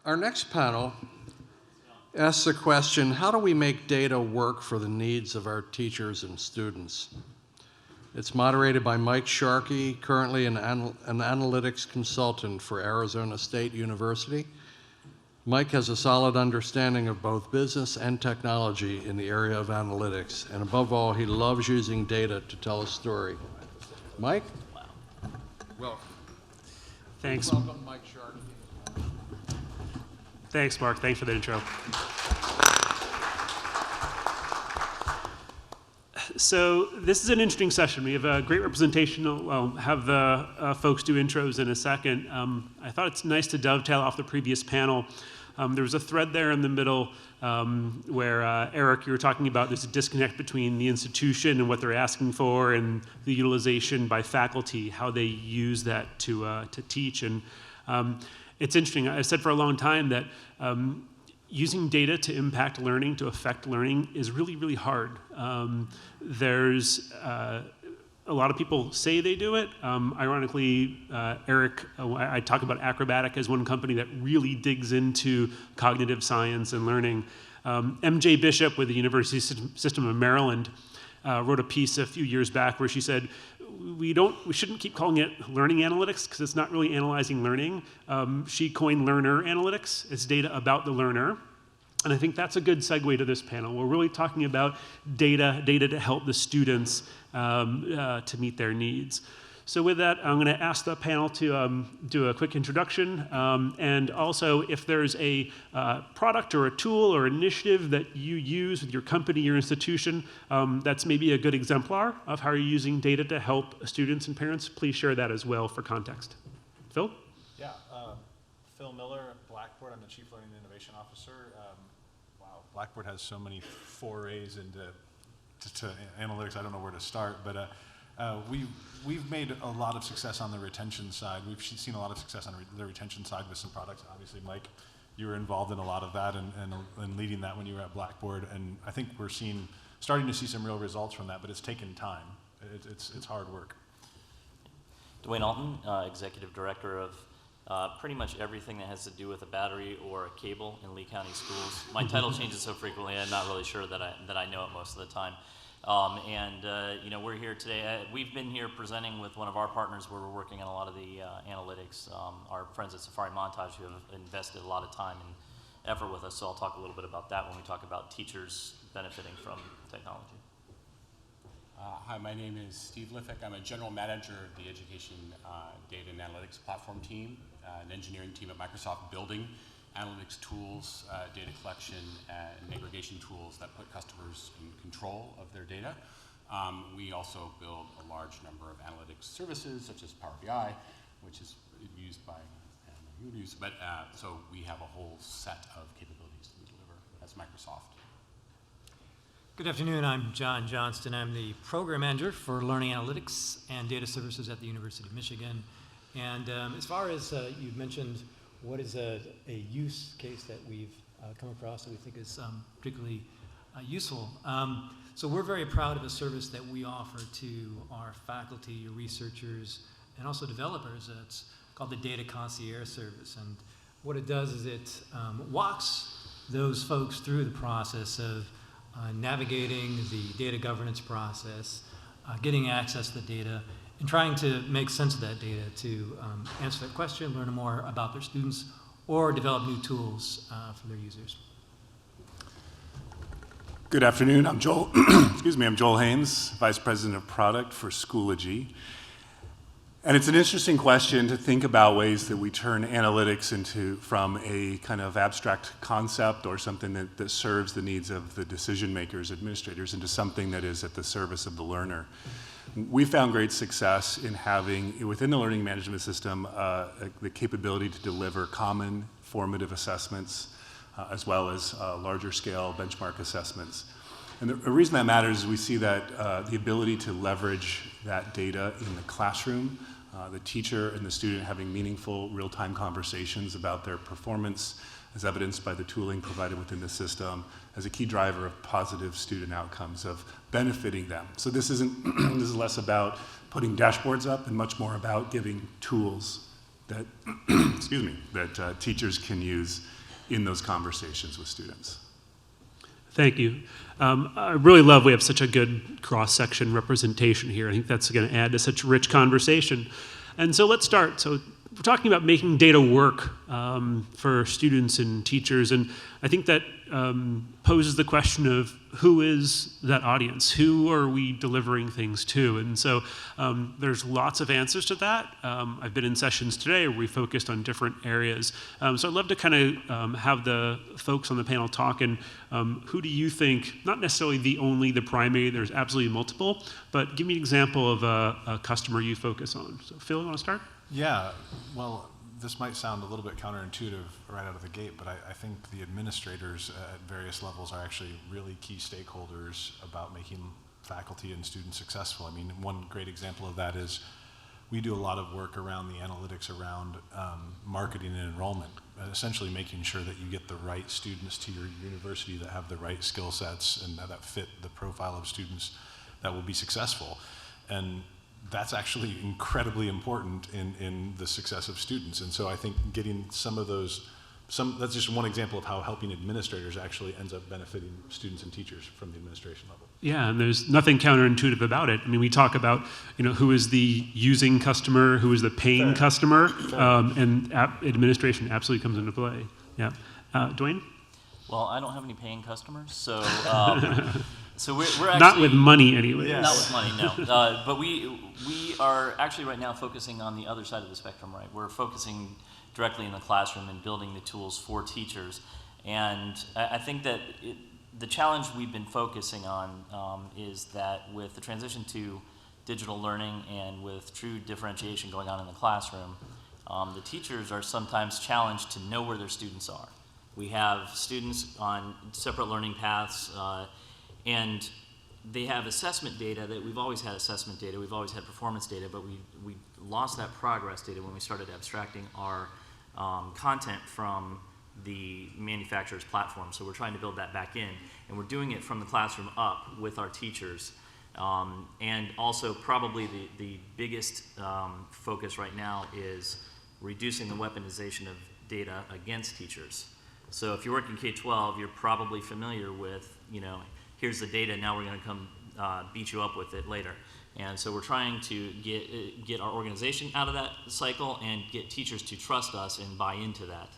Our next panel asks the question, how do we make data work for the needs of our teachers and students? It's moderated by Mike Sharkey, currently an analytics consultant for Arizona State University. Mike has a solid understanding of both business and technology in the area of analytics, and above all, he loves using data to tell a story. Mike? Wow. Welcome. Thanks. Welcome, Mike Sharkey. Thanks, Mark. Thanks for the intro. So this is an interesting session. We have a great representation. I'll have the folks do intros in a second. I thought it's nice to dovetail off the previous panel. There was a thread there in the middle where, Eric, you were talking about there's a disconnect between the institution and what they're asking for and the utilization by faculty, how they use that to teach. And it's interesting. I've said for a long time that using data to impact learning, to affect learning, is really, really hard. There's a lot of people say they do it. Ironically, Eric, I talk about Acrobatic as one company that really digs into cognitive science and learning. MJ Bishop with the University System of Maryland wrote a piece a few years back where she said, we shouldn't keep calling it learning analytics because it's not really analyzing learning. She coined learner analytics. It's data about the learner. And I think that's a good segue to this panel. We're really talking about data to help the students to meet their needs. So with that, I'm going to ask the panel to do a quick introduction, and also if there's a product or a tool or initiative that you use with your company, your institution, that's maybe a good exemplar of how you're using data to help students and parents, please share that as well for context. Phil? Yeah, Phill Miller, Blackboard. I'm the Chief Learning and Innovation Officer. Wow, Blackboard has so many forays into analytics, I don't know where to start, but we've made a lot of success on the retention side. We've seen a lot of success on the retention side with some products. Obviously, Mike, you were involved in a lot of that and leading that when you were at Blackboard, and I think we're starting to see some real results from that, but it's taken time. It's hard work. Dwayne Alton, Executive Director of pretty much everything that has to do with a battery or a cable in Lee County schools. My title changes so frequently, I'm not really sure that I know it most of the time. You know, we're here today. We've been here presenting with one of our partners where we're working on a lot of the analytics. Our friends at Safari Montage, who have invested a lot of time and effort with us, so I'll talk a little bit about that when we talk about teachers benefiting from technology. Hi, my name is Steve Liffick. I'm a general manager of the education data and analytics platform team, an engineering team at Microsoft building analytics tools, data collection, and aggregation tools that put customers in control of their data. We also build a large number of analytics services, such as Power BI, which is used by users. But so we have a whole set of capabilities that we deliver as Microsoft. Good afternoon, I'm Johnston. I'm the program manager for learning analytics and data services at the University of Michigan. And as far as you've mentioned, what is a use case that we've come across that we think is particularly useful? So we're very proud of a service that we offer to our faculty, researchers, and also developers. It's called the Data Concierge Service. And what it does is it walks those folks through the process of navigating the data governance process, getting access to the data, and trying to make sense of that data to answer that question, learn more about their students, or develop new tools for their users. Good afternoon. I'm Joel. Excuse me. I'm Joel Haynes, Vice President of Product for Schoology. And it's an interesting question to think about ways that we turn analytics from a kind of abstract concept or something that serves the needs of the decision makers, administrators, into something that is at the service of the learner. We found great success in having, within the learning management system, the capability to deliver common formative assessments, as well as larger scale benchmark assessments. And the reason that matters is we see that the ability to leverage that data in the classroom, the teacher and the student having meaningful real-time conversations about their performance, as evidenced by the tooling provided within the system, as a key driver of positive student outcomes, of benefiting them. So this is less about putting dashboards up and much more about giving tools that, excuse me, that teachers can use in those conversations with students. Thank you. I really love we have such a good cross-section representation here. I think that's going to add to such rich conversation. And so let's start. So we're talking about making data work for students and teachers, and I think that poses the question of who is that audience? Who are we delivering things to? And so there's lots of answers to that. I've been in sessions today where we focused on different areas. So I'd love to kind of have the folks on the panel talk, and who do you think, not necessarily the primary, there's absolutely multiple, but give me an example of a customer you focus on. So Phil, you want to start? Yeah, well, this might sound a little bit counterintuitive right out of the gate, but I think the administrators at various levels are actually really key stakeholders about making faculty and students successful. I mean, one great example of that is we do a lot of work around the analytics around marketing and enrollment, essentially making sure that you get the right students to your university that have the right skill sets and that fit the profile of students that will be successful. And that's actually incredibly important in the success of students. And so I think getting some of those, that's just one example of how helping administrators actually ends up benefiting students and teachers from the administration level. Yeah, and there's nothing counterintuitive about it. I mean, we talk about, who is the using customer, who is the paying customer, and administration absolutely comes into play. Yeah. Dwayne? Well, I don't have any paying customers, so so we're actually not with money anyway. Yes. Not with money, no. But we are actually right now focusing on the other side of the spectrum, right? We're focusing directly in the classroom and building the tools for teachers, and I think that the challenge we've been focusing on is that with the transition to digital learning and with true differentiation going on in the classroom, the teachers are sometimes challenged to know where their students are. We have students on separate learning paths, and they have assessment data that we've always had assessment data, we've always had performance data, but we lost that progress data when we started abstracting our content from the manufacturer's platform. So we're trying to build that back in, and we're doing it from the classroom up with our teachers. And also probably the biggest focus right now is reducing the weaponization of data against teachers. So if you work in K-12, you're probably familiar with, here's the data, now we're going to come beat you up with it later. And so we're trying to get our organization out of that cycle and get teachers to trust us and buy into that.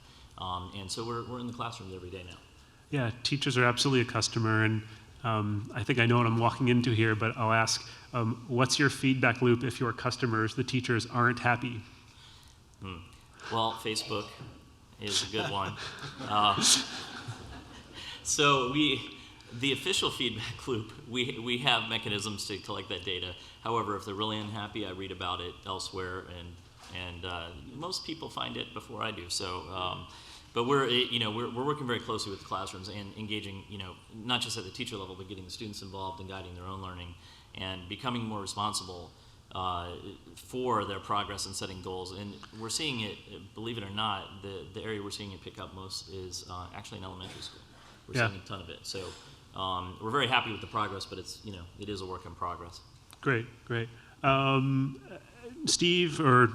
And so we're in the classrooms every day now. Yeah, teachers are absolutely a customer, and I think I know what I'm walking into here, but I'll ask, what's your feedback loop if your customers, the teachers, aren't happy? Well, Facebook is a good one. So the official feedback loop, we have mechanisms to collect that data. However, if they're really unhappy, I read about it elsewhere, and most people find it before I do. So, but we're working very closely with the classrooms and engaging, not just at the teacher level, but getting the students involved and guiding their own learning and becoming more responsible for their progress and setting goals. And we're seeing it, believe it or not, the area we're seeing it pick up most is actually in elementary school. We're seeing a ton of it. So we're very happy with the progress, but it's, it is a work in progress. Great. Steve or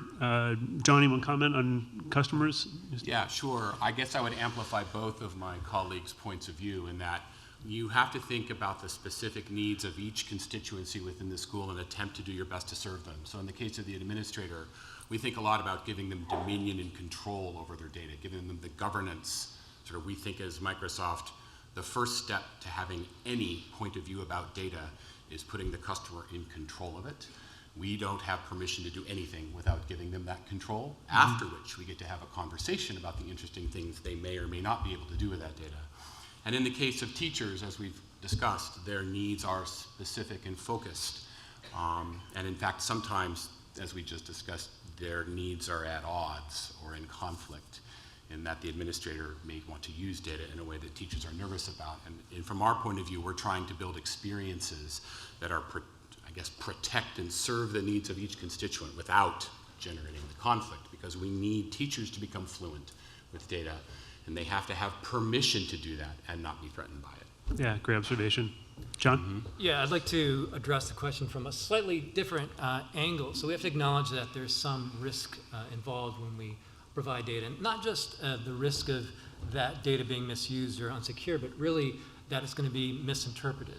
Johnny, want to comment on customers? Yeah, sure. I guess I would amplify both of my colleagues' points of view in that you have to think about the specific needs of each constituency within the school and attempt to do your best to serve them. So in the case of the administrator, we think a lot about giving them dominion and control over their data, giving them the governance. Sort of we think as Microsoft, the first step to having any point of view about data is putting the customer in control of it. We don't have permission to do anything without giving them that control, after which we get to have a conversation about the interesting things they may or may not be able to do with that data. And in the case of teachers, as we've discussed, their needs are specific and focused. And in fact, sometimes, as we just discussed, their needs are at odds or in conflict, in that the administrator may want to use data in a way that teachers are nervous about. And from our point of view, we're trying to build experiences that are, protect and serve the needs of each constituent without generating the conflict, because we need teachers to become fluent with data, and they have to have permission to do that and not be threatened by it. Yeah, great observation. John? Yeah, I'd like to address the question from a slightly different angle. So we have to acknowledge that there's some risk involved when we provide data, and not just the risk of that data being misused or unsecure, but really that it's going to be misinterpreted.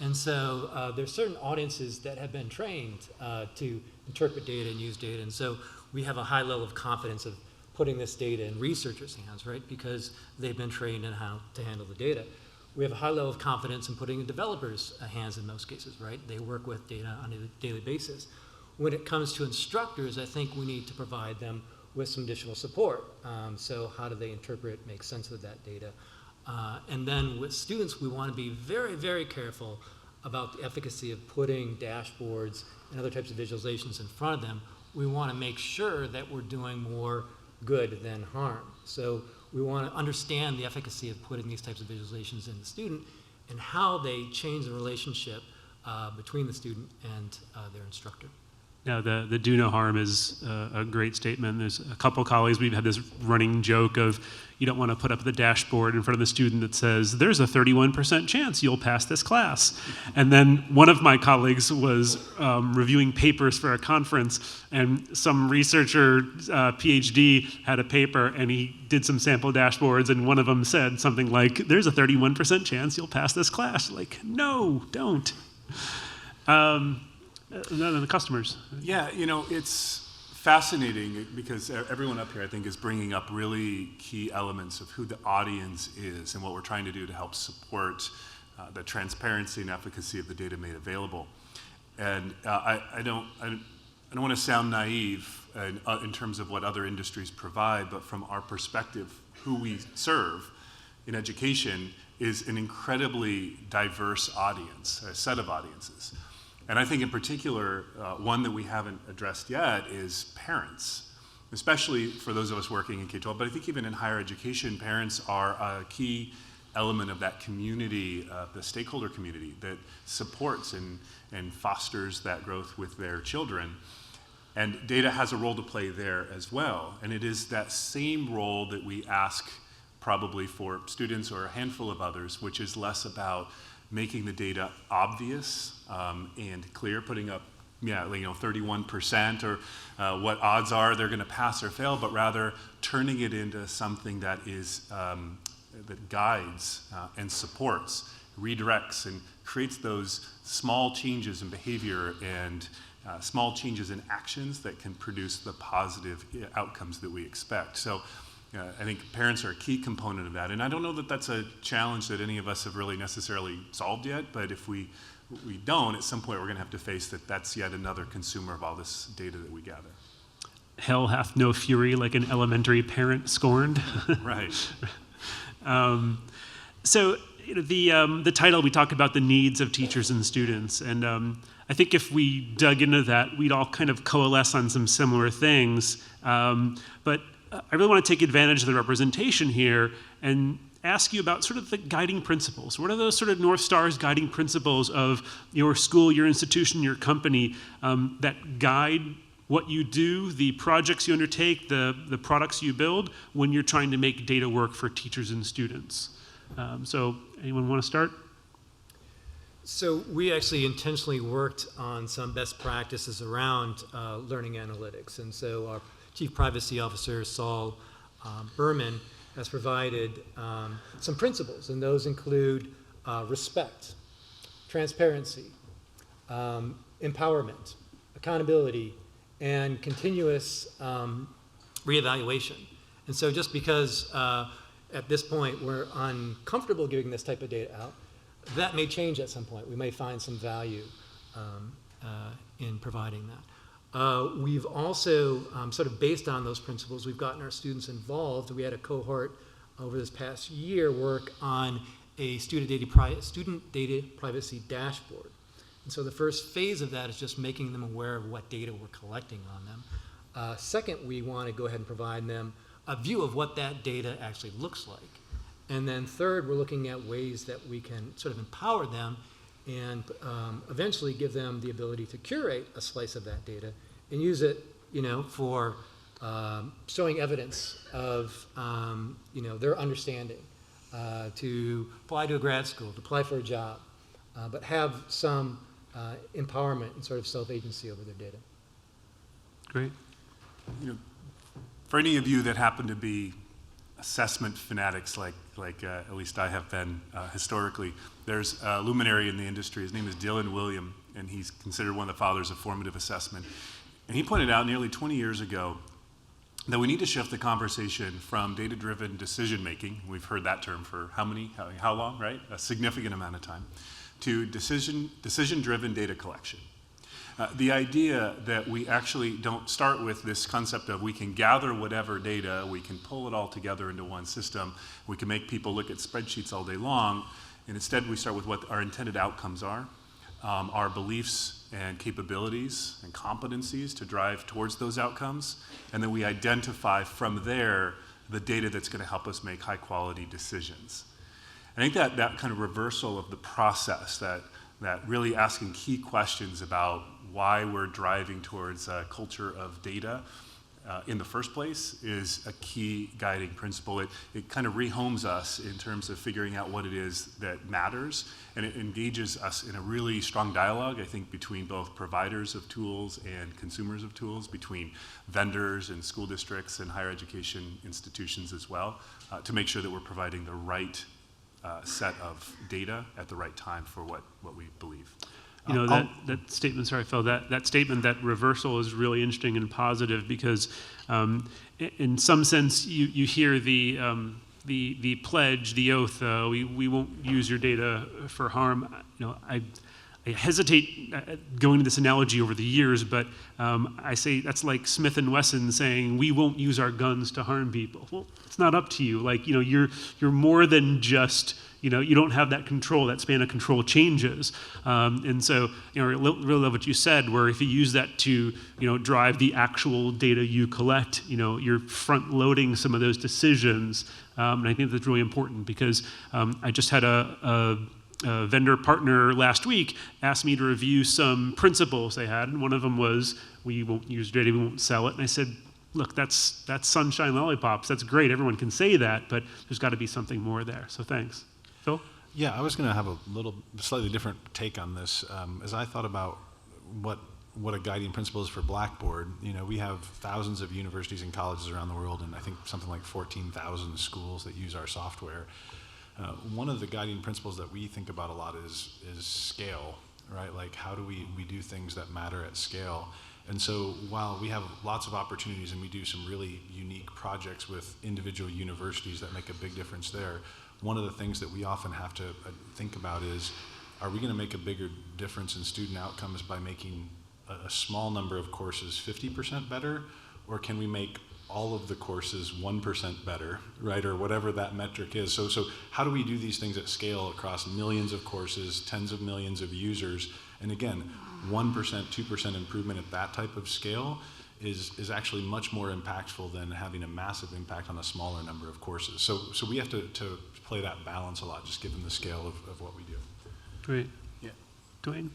And so there's certain audiences that have been trained to interpret data and use data, and so we have a high level of confidence of putting this data in researchers' hands, right? Because they've been trained in how to handle the data. We have a high level of confidence in putting it in developers' hands in most cases, right? They work with data on a daily basis. When it comes to instructors, I think we need to provide them with some additional support. So how do they interpret, make sense of that data? And then with students, we want to be very, very careful about the efficacy of putting dashboards and other types of visualizations in front of them. We want to make sure that we're doing more good than harm. So we want to understand the efficacy of putting these types of visualizations in the student and how they change the relationship between the student and their instructor. Yeah, the do no harm is a great statement. There's a couple colleagues, we've had this running joke of you don't want to put up the dashboard in front of the student that says, there's a 31% chance you'll pass this class. And then one of my colleagues was reviewing papers for a conference, and some researcher, PhD, had a paper, and he did some sample dashboards, and one of them said something like, there's a 31% chance you'll pass this class. Like, no, don't. The customers. Yeah, you know, it's fascinating because everyone up here, I think, is bringing up really key elements of who the audience is and what we're trying to do to help support the transparency and efficacy of the data made available. And I don't want to sound naive in terms of what other industries provide, but from our perspective, who we serve in education is an incredibly diverse audience, a set of audiences. And I think in particular, one that we haven't addressed yet is parents, especially for those of us working in K-12, but I think even in higher education, parents are a key element of that community, the stakeholder community that supports and fosters that growth with their children. And data has a role to play there as well. And it is that same role that we ask probably for students or a handful of others, which is less about making the data obvious and clear, putting up 31% or what odds are they're going to pass or fail, but rather turning it into something that is that guides and supports, redirects, and creates those small changes in behavior and small changes in actions that can produce the positive outcomes that we expect. So I think parents are a key component of that. And I don't know that that's a challenge that any of us have really necessarily solved yet, but if we don't, at some point we're going to have to face that that's yet another consumer of all this data that we gather. Hell hath no fury like an elementary parent scorned. Right. So the title, we talk about the needs of teachers and students. And I think if we dug into that, we'd all kind of coalesce on some similar things. But I really want to take advantage of the representation here and ask you about sort of the guiding principles. What are those sort of North Stars guiding principles of your school, your institution, your company that guide what you do, the projects you undertake, the products you build when you're trying to make data work for teachers and students? So anyone want to start? So we actually intentionally worked on some best practices around learning analytics. And so our Chief Privacy Officer, Saul Berman, has provided some principles, and those include respect, transparency, empowerment, accountability, and continuous reevaluation. And so just because at this point we're uncomfortable giving this type of data out, that may change at some point. We may find some value in providing that. We've also, sort of based on those principles, we've gotten our students involved. We had a cohort over this past year work on a student data privacy dashboard. And so the first phase of that is just making them aware of what data we're collecting on them. Second, we want to go ahead and provide them a view of what that data actually looks like. And then third, we're looking at ways that we can sort of empower them and eventually give them the ability to curate a slice of that data and use it, for showing evidence of, their understanding, to apply to a grad school, to apply for a job, but have some empowerment and sort of self-agency over their data. Great. You know, for any of you that happen to be assessment fanatics like at least I have been historically, there's a luminary in the industry. His name is Dylan William, and he's considered one of the fathers of formative assessment. And he pointed out nearly 20 years ago that we need to shift the conversation from data-driven decision-making, we've heard that term for how long, right? A significant amount of time, to decision-driven data collection. The idea that we actually don't start with this concept of we can gather whatever data, we can pull it all together into one system, we can make people look at spreadsheets all day long, and instead we start with what our intended outcomes are, our beliefs and capabilities and competencies to drive towards those outcomes, and then we identify from there the data that's going to help us make high quality decisions. I think that kind of reversal of the process, that really asking key questions about why we're driving towards a culture of data in the first place is a key guiding principle. It kind of rehomes us in terms of figuring out what it is that matters, and it engages us in a really strong dialogue, I think, between both providers of tools and consumers of tools, between vendors and school districts and higher education institutions as well, to make sure that we're providing the right set of data at the right time for what we believe. You know, that statement, sorry, Phil, that statement, that reversal is really interesting and positive because in some sense you hear the pledge, the oath, we won't use your data for harm. You know, I hesitate going to this analogy over the years, but I say that's like Smith & Wesson saying we won't use our guns to harm people. Well, it's not up to you. Like, you know, you're more than just, you know, you don't have that control. That span of control changes, and so, you know, really love what you said. Where if you use that to, you know, drive the actual data you collect, you know, you're front loading some of those decisions, and I think that's really important because I just had a vendor partner last week asked me to review some principles they had, and one of them was we won't use data, we won't sell it, and I said, look, that's sunshine lollipops. That's great. Everyone can say that, but there's got to be something more there. So thanks. Phil? Yeah, I was going to have a slightly different take on this. As I thought about what a guiding principle is for Blackboard, you know, we have thousands of universities and colleges around the world, and I think something like 14,000 schools that use our software. One of the guiding principles that we think about a lot is scale, right? Like, how do we do things that matter at scale? And so while we have lots of opportunities and we do some really unique projects with individual universities that make a big difference there, one of the things that we often have to think about is, are we going to make a bigger difference in student outcomes by making a small number of courses 50% better, or can we make all of the courses 1% better, right, or whatever that metric is? So how do we do these things at scale across millions of courses, tens of millions of users? And again, 1%, 2% improvement at that type of scale is actually much more impactful than having a massive impact on a smaller number of courses. So we have to play that balance a lot, just given the scale of what we do. Great. Yeah. Dwayne?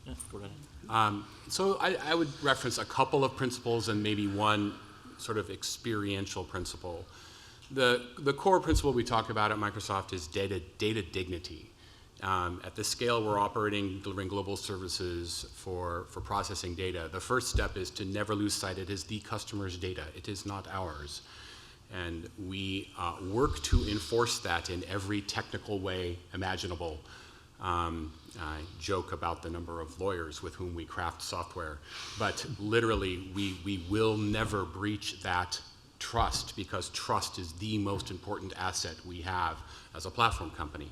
Yeah, go ahead. So I would reference a couple of principles and maybe one sort of experiential principle. The core principle we talk about at Microsoft is data dignity. At the scale we're operating, delivering global services for processing data, the first step is to never lose sight it is the customer's data. It is not ours. And we work to enforce that in every technical way imaginable. I joke about the number of lawyers with whom we craft software, but literally we will never breach that trust, because trust is the most important asset we have as a platform company.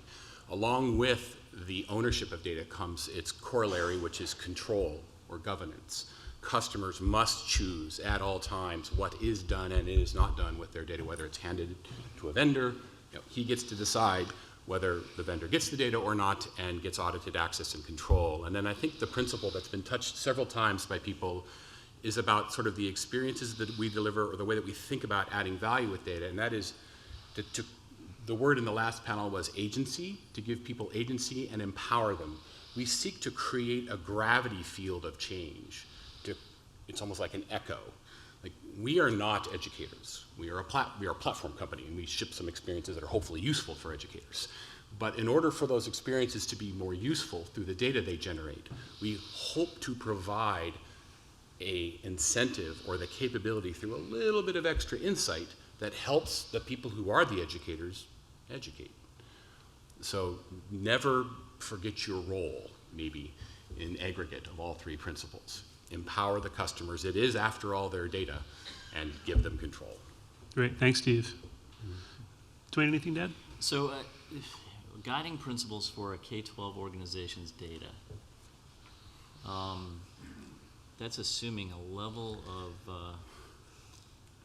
Along with the ownership of data comes its corollary, which is control or governance. Customers must choose at all times what is done and is not done with their data, whether it's handed to a vendor. You know, he gets to decide whether the vendor gets the data or not and gets audited access and control. And then I think the principle that's been touched several times by people is about sort of the experiences that we deliver, or the way that we think about adding value with data, and that is the word in the last panel was agency, to give people agency and empower them. We seek to create a gravity field of change. It's almost like an echo. Like, we are not educators. We are a platform company, and we ship some experiences that are hopefully useful for educators. But in order for those experiences to be more useful through the data they generate, we hope to provide a incentive or the capability through a little bit of extra insight that helps the people who are the educators educate. So never forget your role, maybe, in aggregate of all three principles. Empower the customers. It is, after all, their data, and give them control. Great, thanks, Steve. Dwayne, anything to add? So, guiding principles for a K-12 organization's data. That's assuming a level of,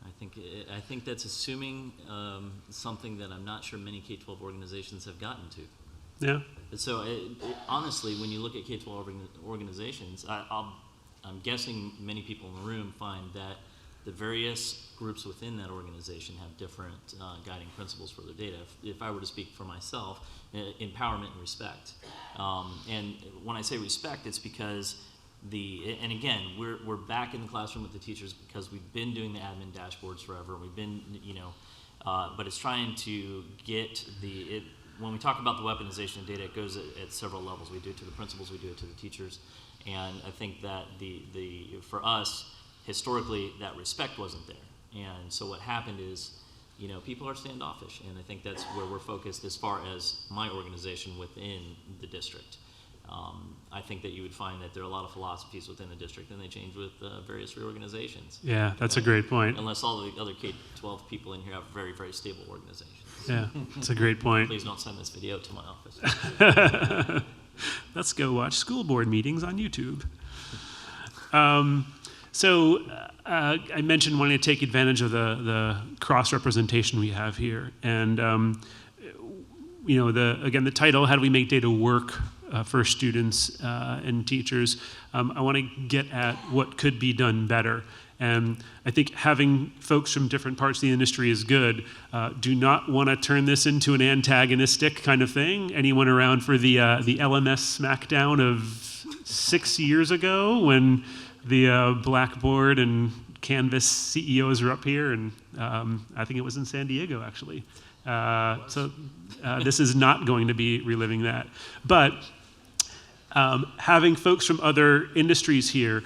I think that's assuming something that I'm not sure many K-12 organizations have gotten to. Yeah. So honestly, when you look at K-12 organizations, I'm guessing many people in the room find that the various groups within that organization have different guiding principles for their data. If I were to speak for myself, empowerment and respect. And when I say respect, it's because and again, we're back in the classroom with the teachers because we've been doing the admin dashboards forever. We've been, but it's trying to get when we talk about the weaponization of data, it goes at several levels. We do it to the principals, we do it to the teachers, and I think that for us, historically, that respect wasn't there. And so what happened is, people are standoffish, and I think that's where we're focused as far as my organization within the district. I think that you would find that there are a lot of philosophies within the district, and they change with various reorganizations. Yeah, that's a great point. Unless all the other K-12 people in here have very, very stable organizations. Yeah, that's a great point. Please don't send this video to my office. Let's go watch school board meetings on YouTube. I mentioned wanting to take advantage of the cross-representation we have here. And, again, the title, How Do We Make Data Work for Students and Teachers? I want to get at what could be done better. And I think having folks from different parts of the industry is good. Do not want to turn this into an antagonistic kind of thing. Anyone around for the LMS smackdown of 6 years ago when the Blackboard and Canvas CEOs were up here, and I think it was in San Diego, actually. This is not going to be reliving that. But having folks from other industries here,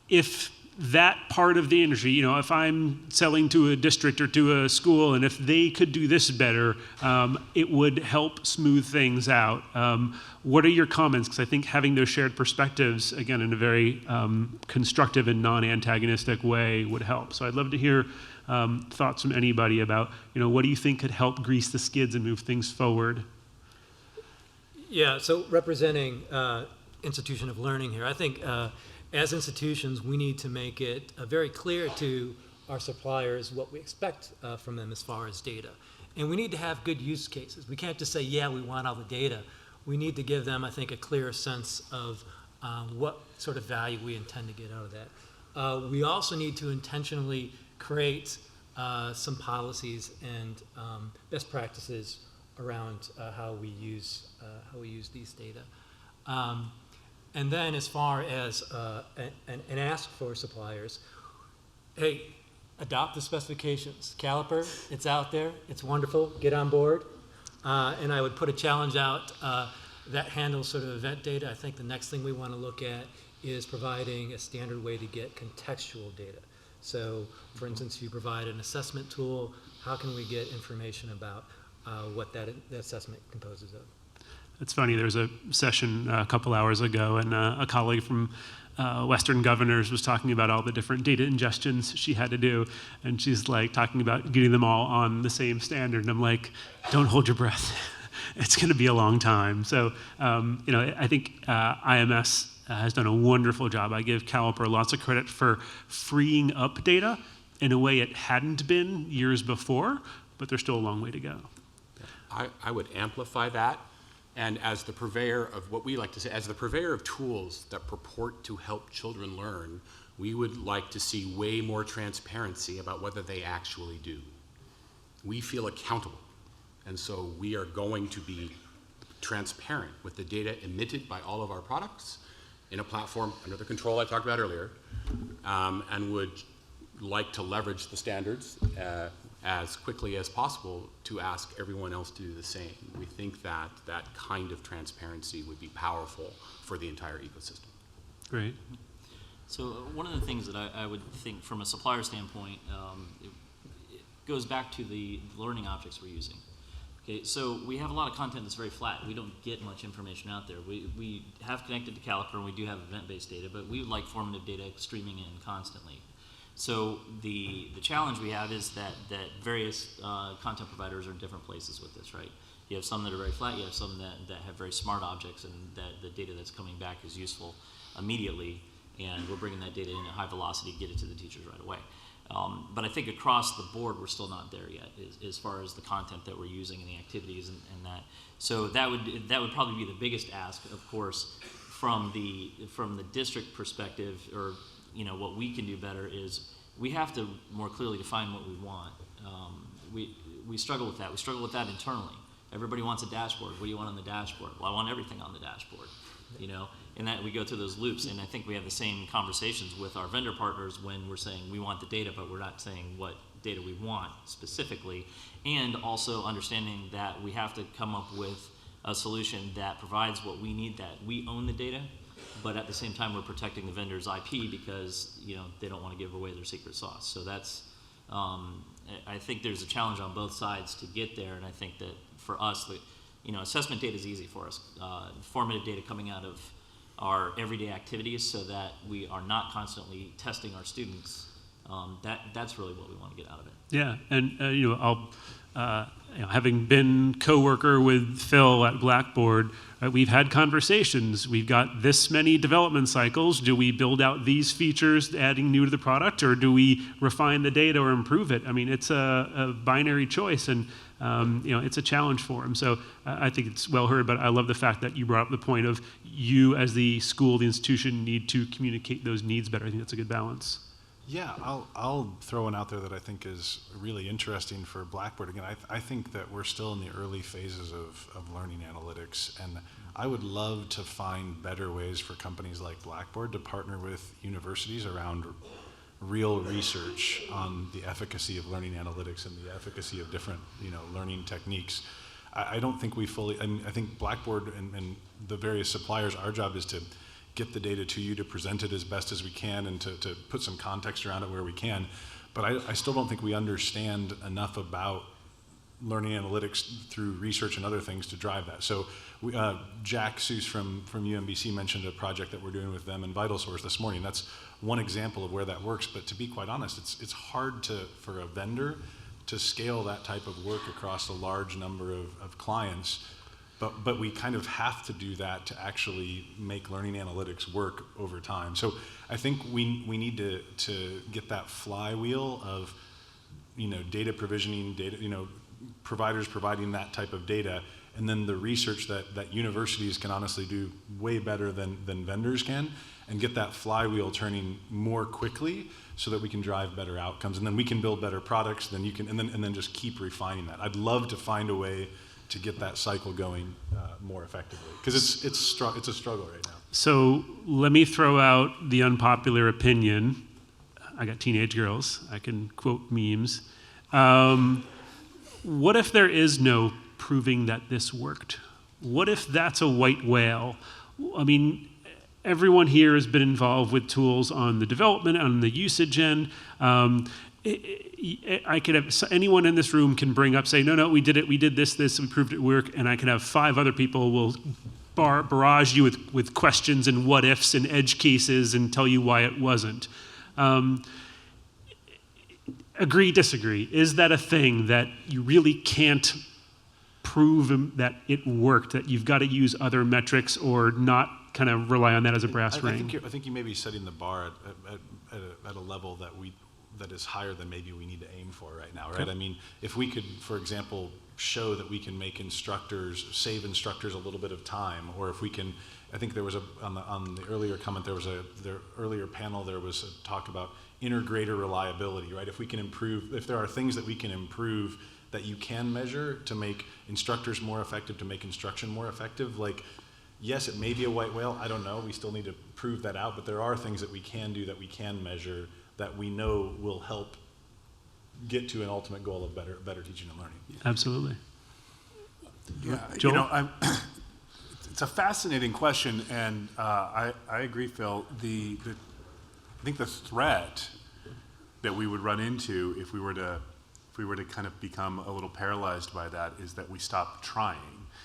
if that part of the industry, if I'm selling to a district or to a school, and if they could do this better, it would help smooth things out. What are your comments? Because I think having those shared perspectives, again, in a very constructive and non-antagonistic way would help. So I'd love to hear thoughts from anybody about, what do you think could help grease the skids and move things forward? Yeah, so representing institution of learning here, I think as institutions, we need to make it very clear to our suppliers what we expect from them as far as data. And we need to have good use cases. We can't just say, yeah, we want all the data. We need to give them, I think, a clear sense of what sort of value we intend to get out of that. We also need to intentionally create some policies and best practices around how we use these data. And then as far as and ask for suppliers, hey, adopt the specifications. Caliper, it's out there, it's wonderful, get on board. And I would put a challenge out that handles sort of event data. I think the next thing we want to look at is providing a standard way to get contextual data. So for instance, if you provide an assessment tool, how can we get information about what that assessment composes of? It's funny, there was a session a couple hours ago, and a colleague from Western Governors was talking about all the different data ingestions she had to do, and she's like talking about getting them all on the same standard, and I'm like, don't hold your breath. It's going to be a long time. So, I think IMS has done a wonderful job. I give Caliper lots of credit for freeing up data in a way it hadn't been years before, but there's still a long way to go. I would amplify that. And as the purveyor of what we like to say, as the purveyor of tools that purport to help children learn, we would like to see way more transparency about whether they actually do. We feel accountable, and so we are going to be transparent with the data emitted by all of our products in a platform under the control I talked about earlier, and would like to leverage the standards as quickly as possible to ask everyone else to do the same. We think that that kind of transparency would be powerful for the entire ecosystem. Great. So one of the things that I would think from a supplier standpoint, it goes back to the learning objects we're using. Okay, so we have a lot of content that's very flat. We don't get much information out there. We have connected to Caliper and we do have event-based data, but we would like formative data streaming in constantly. So the challenge we have is that various content providers are in different places with this, right? You have some that are very flat, you have some that have very smart objects, and that the data that's coming back is useful immediately, and we're bringing that data in at high velocity, get it to the teachers right away. But I think across the board, we're still not there yet, as far as the content that we're using and the activities and that. So that would probably be the biggest ask, of course, from the district perspective, or what we can do better is we have to more clearly define what we want. We struggle with that. We struggle with that internally. Everybody wants a dashboard. What do you want on the dashboard? Well, I want everything on the dashboard, and that we go through those loops. And I think we have the same conversations with our vendor partners when we're saying we want the data, but we're not saying what data we want specifically. And also understanding that we have to come up with a solution that provides what we need, that we own the data, but at the same time we're protecting the vendor's IP because they don't want to give away their secret sauce. So that's I think there's a challenge on both sides to get there, and I think that for us, assessment data is easy for us. Formative data coming out of our everyday activities so that we are not constantly testing our students. That's really what we want to get out of it. Yeah, and I'll having been co-worker with Phill at Blackboard, we've had conversations. We've got this many development cycles. Do we build out these features, adding new to the product, or do we refine the data or improve it? I mean, it's a binary choice, and it's a challenge for them. So I think it's well heard, but I love the fact that you brought up the point of you as the school, the institution, need to communicate those needs better. I think that's a good balance. Yeah, I'll throw one out there that I think is really interesting for Blackboard. Again, I think that we're still in the early phases of learning analytics, and I would love to find better ways for companies like Blackboard to partner with universities around real research on the efficacy of learning analytics and the efficacy of different learning techniques. I don't think we fully, I think Blackboard and the various suppliers, our job is to get the data to you, to present it as best as we can, and to put some context around it where we can. But I still don't think we understand enough about learning analytics through research and other things to drive that. So Jack Seuss from UMBC mentioned a project that we're doing with them in VitalSource this morning. That's one example of where that works, but to be quite honest, it's hard for a vendor to scale that type of work across a large number of clients. But we kind of have to do that to actually make learning analytics work over time. So I think we need to get that flywheel of data provisioning, data providers providing that type of data, and then the research that universities can honestly do way better than vendors can, and get that flywheel turning more quickly so that we can drive better outcomes, and then we can build better products. Then you can and then just keep refining that. I'd love to find a way to get that cycle going more effectively, because it's a struggle right now. So let me throw out the unpopular opinion. I got teenage girls. I can quote memes. What if there is no proving that this worked? What if that's a white whale? I mean, everyone here has been involved with tools on the development, on the usage end. I could have anyone in this room can bring up, say, no, we did it, we did this, we proved it worked, and I can have 5 other people will barrage you with questions and what ifs and edge cases and tell you why it wasn't. Agree, disagree. Is that a thing that you really can't prove that it worked, that you've got to use other metrics or not kind of rely on that as a brass ring? I think you may be setting the bar at a level that is higher than maybe we need to aim for right now, right? Okay. I mean, if we could, for example, show that we can make save instructors a little bit of time, or if we can, I think there was on the earlier comment, the earlier panel, there was a talk about integrator reliability, right? If we can improve, if there are things that we can improve that you can measure to make instructors more effective, to make instruction more effective, like, yes, it may be a white whale, I don't know, we still need to prove that out, but there are things that we can do, that we can measure, that we know will help get to an ultimate goal of better teaching and learning. Absolutely. Yeah, Joel? It's a fascinating question, and I agree, Phil. I think the threat that we would run into if we were to kind of become a little paralyzed by that is that we stop trying.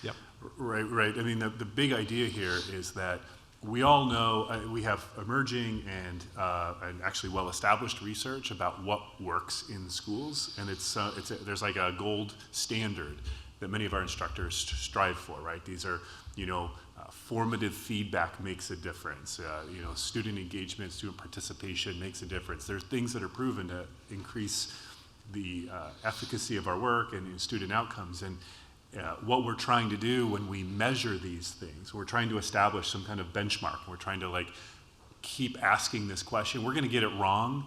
Yep. Right. I mean, the big idea here is that we all know we have emerging and actually well-established research about what works in schools, and there's like a gold standard that many of our instructors strive for. Right. These are formative feedback makes a difference. Student engagement, student participation makes a difference. There's things that are proven to increase the efficacy of our work and student outcomes. And what we're trying to do when we measure these things, we're trying to establish some kind of benchmark. We're trying to keep asking this question. We're going to get it wrong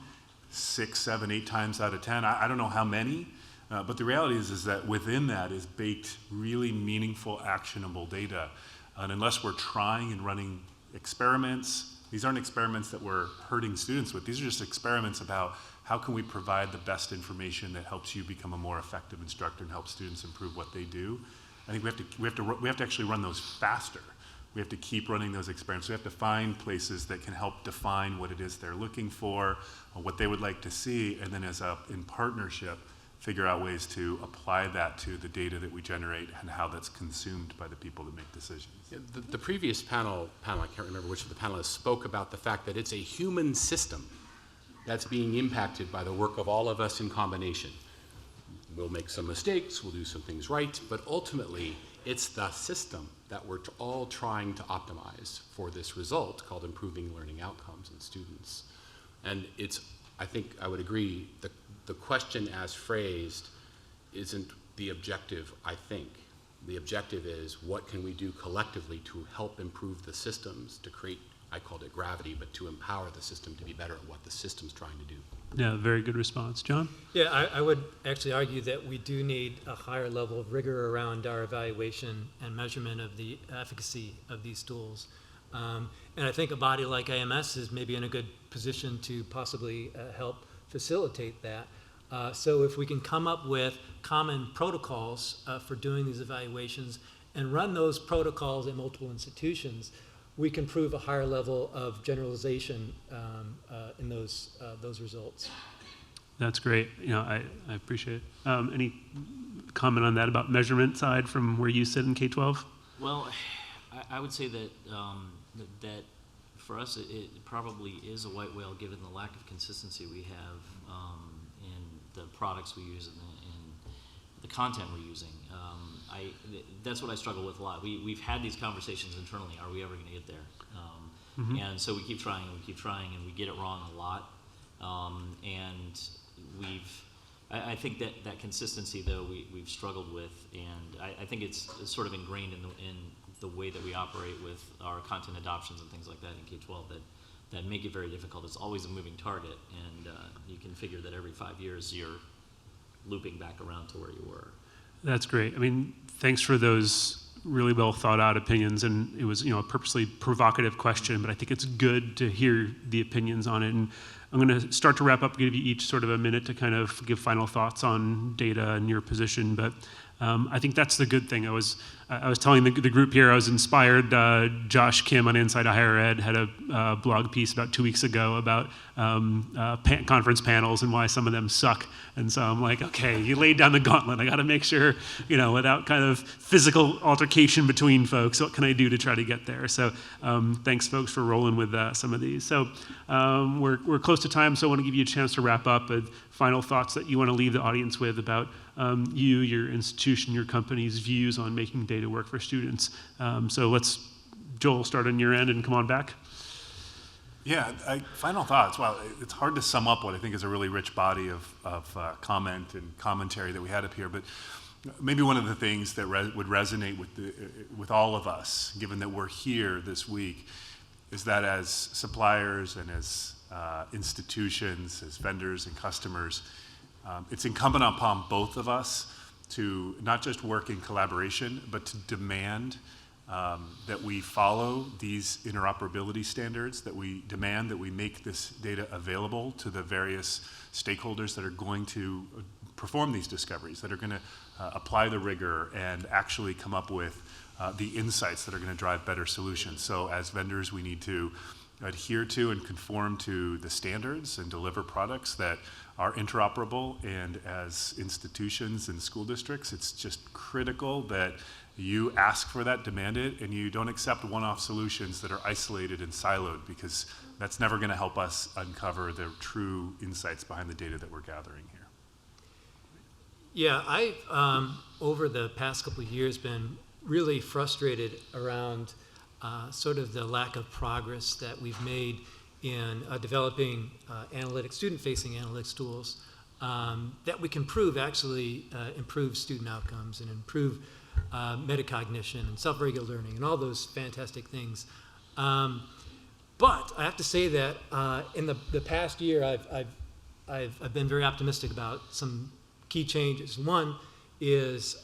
6, 7, 8 times out of 10. I don't know how many, but the reality is that within that is baked really meaningful, actionable data. And unless we're trying and running experiments, these aren't experiments that we're hurting students with. These are just experiments about how can we provide the best information that helps you become a more effective instructor and help students improve what they do. I think we have to actually run those faster. We have to keep running those experiments. We have to find places that can help define what it is they're looking for, what they would like to see, and then in partnership, figure out ways to apply that to the data that we generate and how that's consumed by the people that make decisions. Yeah, the previous panel, I can't remember which of the panelists, spoke about the fact that it's a human system that's being impacted by the work of all of us in combination. We'll make some mistakes, we'll do some things right, but ultimately it's the system that we're all trying to optimize for this result called improving learning outcomes in students. And I think I would agree, the question as phrased isn't the objective, I think. The objective is what can we do collectively to help improve the systems to create, I called it gravity, but to empower the system to be better at what the system's trying to do. Yeah, very good response. John? Yeah, I would actually argue that we do need a higher level of rigor around our evaluation and measurement of the efficacy of these tools. And I think a body like AMS is maybe in a good position to possibly help facilitate that. So if we can come up with common protocols for doing these evaluations and run those protocols at multiple institutions, we can prove a higher level of generalization in those results. That's great. I appreciate it. Any comment on that about measurement side from where you sit in K-12? Well, I would say that that for us it probably is a white whale given the lack of consistency we have in the products we use and the content we're using. That's what I struggle with a lot. We've had these conversations internally. Are we ever going to get there? And so we keep trying and we get it wrong a lot. And I think that consistency though we've struggled with, and I think it's sort of ingrained in the way that we operate with our content adoptions and things like that in K-12 that make it very difficult. It's always a moving target, and you can figure that every 5 years you're looping back around to where you were. That's great. I mean, thanks for those really well thought out opinions, and it was a purposely provocative question, but I think it's good to hear the opinions on it. And I'm going to start to wrap up, give you each sort of a minute to kind of give final thoughts on data and your position, but I think that's the good thing. I was telling the group here, I was inspired. Josh Kim on Inside Higher Ed had a blog piece about 2 weeks ago about conference panels and why some of them suck. And so I'm like, okay, you laid down the gauntlet. I got to make sure, without kind of physical altercation between folks, what can I do to try to get there? So thanks, folks, for rolling with some of these. So we're close to time, so I want to give you a chance to wrap up with final thoughts that you want to leave the audience with about you, your institution, your company's views on making data work for students. So let's, Joel, start on your end and come on back. Yeah, final thoughts. Well, it's hard to sum up what I think is a really rich body of comment and commentary that we had up here, but maybe one of the things that would resonate with all of us, given that we're here this week, is that as suppliers and as institutions, as vendors and customers, it's incumbent upon both of us to not just work in collaboration, but to demand that we follow these interoperability standards, that we demand that we make this data available to the various stakeholders that are going to perform these discoveries, that are going to apply the rigor and actually come up with the insights that are going to drive better solutions. So as vendors, we need to adhere to and conform to the standards and deliver products that are interoperable. And as institutions and school districts, it's just critical that you ask for that, demand it, and you don't accept one-off solutions that are isolated and siloed, because that's never going to help us uncover the true insights behind the data that we're gathering here. Yeah, I've, over the past couple of years, been really frustrated around sort of the lack of progress that we've made in developing student-facing analytics tools that we can prove actually improve student outcomes and improve metacognition and self-regular learning and all those fantastic things. But I have to say that in the past year, I've been very optimistic about some key changes. One is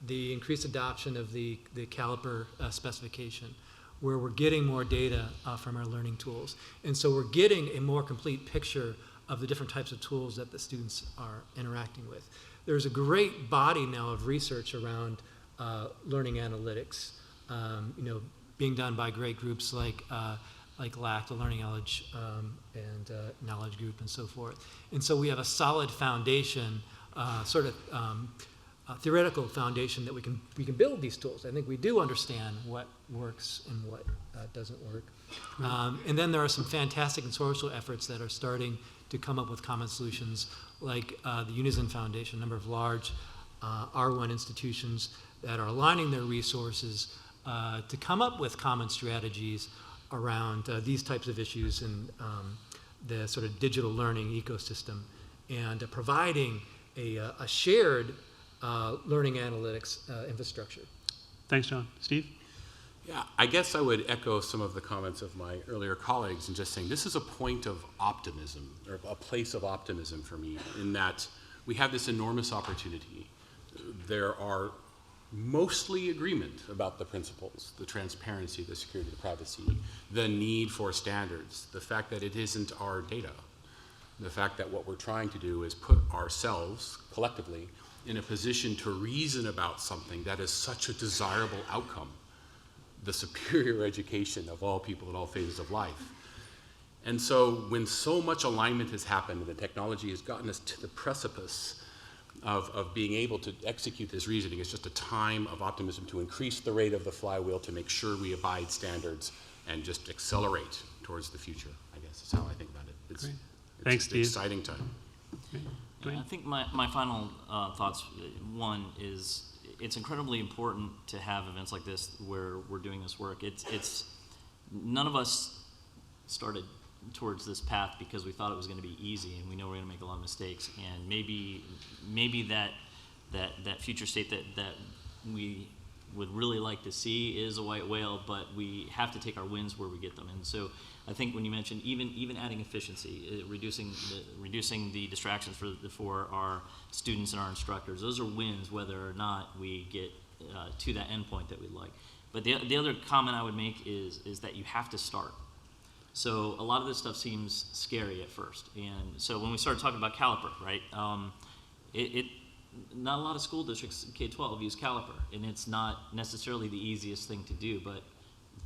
the increased adoption of the caliper specification, where we're getting more data from our learning tools. And so we're getting a more complete picture of the different types of tools that the students are interacting with. There's a great body now of research around learning analytics, being done by great groups like LAC, the Learning Knowledge and Knowledge Group, and so forth. And so we have a solid foundation, theoretical foundation that we can build these tools. I think we do understand what works and what doesn't work. And then there are some fantastic consortial efforts that are starting to come up with common solutions, like the Unison Foundation, a number of large R1 institutions that are aligning their resources to come up with common strategies around these types of issues in the sort of digital learning ecosystem, and providing a shared learning analytics infrastructure. Thanks, John. Steve? Yeah, I guess I would echo some of the comments of my earlier colleagues and just saying this is a point of optimism, or a place of optimism for me, in that we have this enormous opportunity. There are mostly agreement about the principles, the transparency, the security, the privacy, the need for standards, the fact that it isn't our data, the fact that what we're trying to do is put ourselves collectively in a position to reason about something that is such a desirable outcome, the superior education of all people at all phases of life. And so when so much alignment has happened and the technology has gotten us to the precipice of being able to execute this reasoning, it's just a time of optimism to increase the rate of the flywheel, to make sure we abide standards and just accelerate towards the future, I guess is how I think about it. It's Thanks, an Steve. exciting time. I think my final thoughts, one is it's incredibly important to have events like this where we're doing this work. It's none of us started towards this path because we thought it was going to be easy, and we know we're going to make a lot of mistakes, and maybe that future state that we would really like to see is a white whale, but we have to take our wins where we get them. And so I think when you mentioned even adding efficiency, reducing the distractions for our students and our instructors, those are wins whether or not we get to that endpoint that we'd like. But the other comment I would make is that you have to start. So a lot of this stuff seems scary at first. And so when we started talking about caliper, right, not a lot of school districts, K-12, use caliper, and it's not necessarily the easiest thing to do, but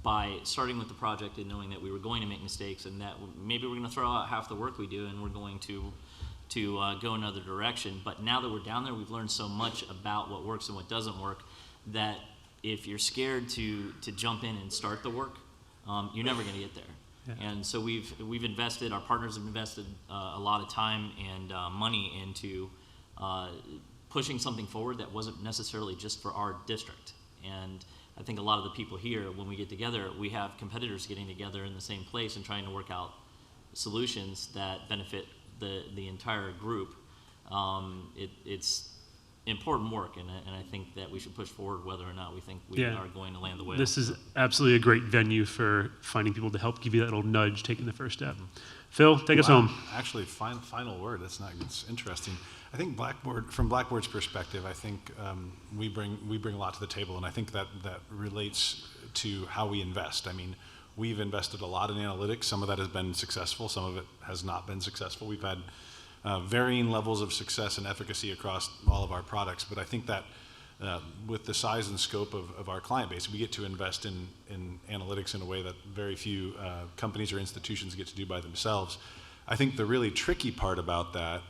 by starting with the project and knowing that we were going to make mistakes and that maybe we're going to throw out half the work we do and we're going to go another direction, but now that we're down there, we've learned so much about what works and what doesn't work that if you're scared to jump in and start the work, you're never going to get there. Yeah. And so we've invested, our partners have invested a lot of time and money into pushing something forward that wasn't necessarily just for our district. And I think a lot of the people here, when we get together, we have competitors getting together in the same place and trying to work out solutions that benefit the entire group. important work, and I think that we should push forward whether or not we think we Yeah. are going to land the whale. This is absolutely a great venue for finding people to help give you that little nudge, taking the first step. Phil, take us home. Actually, final word. It's interesting. I think from Blackboard's perspective, I think we bring a lot to the table, and I think that relates to how we invest. I mean, we've invested a lot in analytics. Some of that has been successful. Some of it has not been successful. We've had varying levels of success and efficacy across all of our products, but I think that with the size and scope of our client base, we get to invest in analytics in a way that very few companies or institutions get to do by themselves. I think the really tricky part about that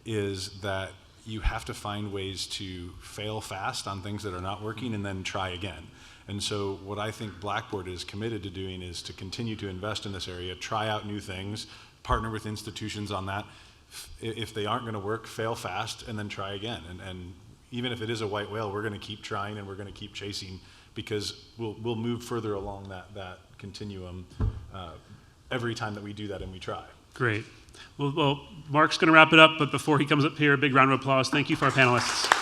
is that you have to find ways to fail fast on things that are not working and then try again. And so what I think Blackboard is committed to doing is to continue to invest in this area, try out new things, partner with institutions on that. If they aren't going to work, fail fast, and then try again. And even if it is a white whale, we're going to keep trying and we're going to keep chasing, because we'll move further along that continuum every time that we do that and we try. Great. Well, Mark's going to wrap it up, but before he comes up here, a big round of applause. Thank you for our panelists.